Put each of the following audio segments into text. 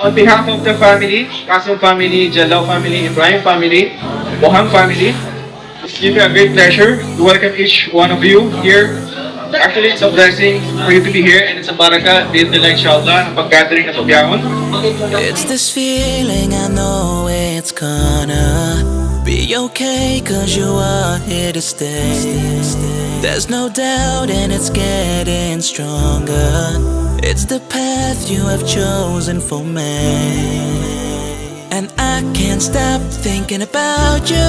On behalf of the family, Qasim family, Jalal family, Ibrahim family, Moham family, it's given me a great pleasure to welcome each one of you here. Actually, it's a blessing for you to be here and it's a barakah, bi'idhnillah inshallah, ang pag-gathering na pabyahon. It's this feeling, I know it's gonna be okay, cause you are here to stay. There's no doubt and it's getting stronger. It's the path you have chosen for me. And I can't stop thinking about you.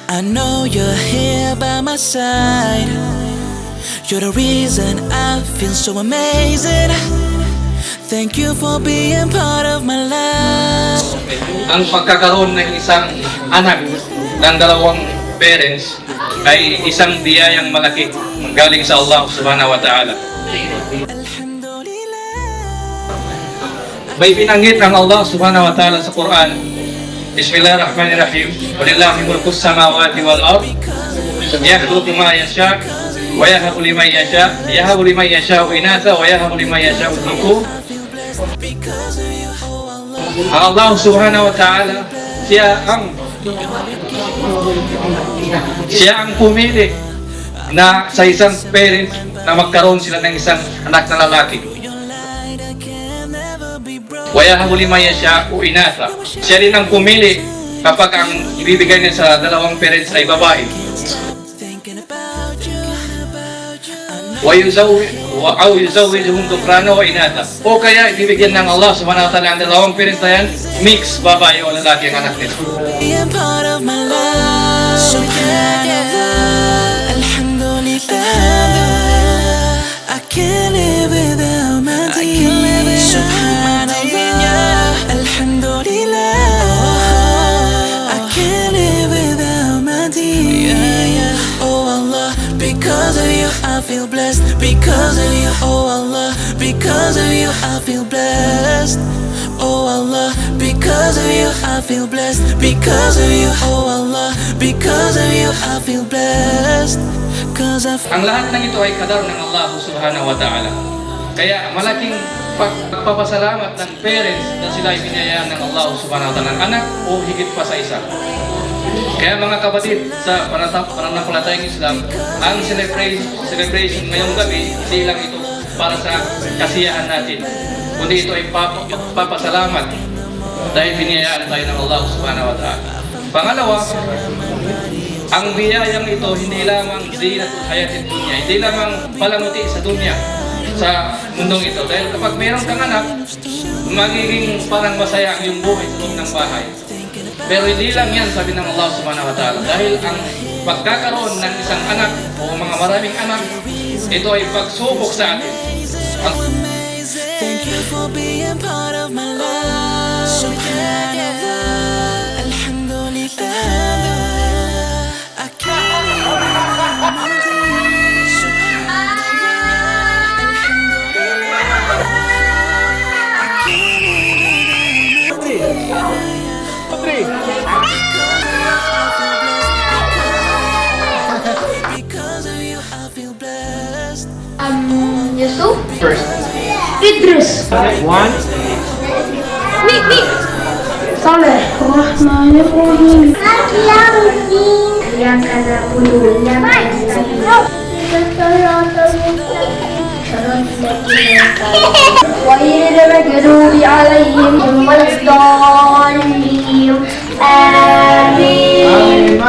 I know you're here by my side. You're the reason I feel so amazing. Thank you for being part of my life. Ang pagkakaroon ng isang anak ng dalawang parents ay isang biyayang malaki galing sa Allah subhanahu wa ta'ala. May binanggit ng Allah subhanahu wa ta'ala sa Quran. Bismillahirrahmanirrahim. Walillahi mulkus samawati wal ard. Yakhluqu ma yasha wa yahabu liman yasha. Yahabu liman yasha inatha wa yahabu liman yasha dhukur. Ang Allah subhanahu wa ta'ala, siya ang pumili na sa isang parent na magkaroon sila ng isang anak na lalaki. Wayahabu liman yasha inatha. Siya rin ang pumili kapag ang ibibigay niya sa dalawang parents ay babae. Aw yuzawwijuhum dhukrana wa inatha. O kaya ibibigyan ng Allah subhanahu wa ta'ala ang dalawang parents na yan, mix babae o lalaki ang anak nila. Being part of my life. Subhanallah, alhamdulillah, I can't live without my dear. Subhanallah, alhamdulillah, I can't live without my dear. Oh Allah, because of you I feel blessed. Because of you, oh Allah, because of you I feel blessed. Oh Allah, because of you I feel blessed. Because of you, oh Allah, because of you I feel blessed. Cause Ang lahat ng ito ay kadar ng Allah subhanahu wa ta'ala. Kaya malaking pagpapasalamat ng parents na sila ay binayaan ng Allah subhanahu wa ta'ala ng anak o higit pa sa isa. Kaya mga kapatid, sa pananampalatayang Islam, ang celebration ngayong gabi, hindi lang ito para sa kasiyahan natin, kundi ito ay papasalamat dahil biniyayaan tayo ng Allah subhanahu wa ta'ala. Pangalawa, ang biyayang ito hindi lamang zinatul hayatid dunya, hindi lamang palamuti sa dunya, sa mundong ito. Dahil kapag mayroon kang anak, magiging parang masaya ang iyong buhay sa loob ng bahay. Pero hindi lang yan, sabi ng Allah subhanahu wa ta'ala. Dahil ang pagkakaroon ng isang anak o mga maraming anak, ito ay pagsubok sa atin. thank you for being part of my life. Subhanallah, alhamdulillah, I can't live without my dear. Subhanallah, alhamdulillah, I can't live without my dear. Because of you I feel blessed. Yusuf, First, Idris, one, Mik, Saleh, Rahmanirrahim. Yang kata bulu yang غير المغضوب عليهم ولا الضالين آمين.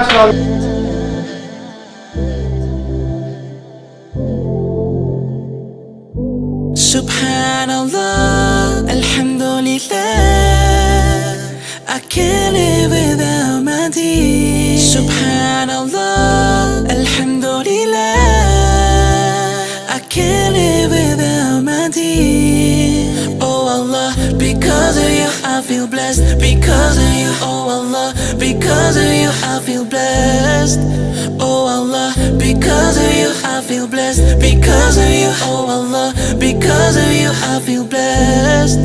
Subhanallah, alhamdulillah, I can't live without my dear. Subhanallah, alhamdulillah, I can't live without my dear. Oh Allah, because of you I feel blessed. Because of you, oh Allah, because of you I feel blessed. Oh Allah, because of you I feel blessed. Because of you, oh Allah, because of you I feel blessed.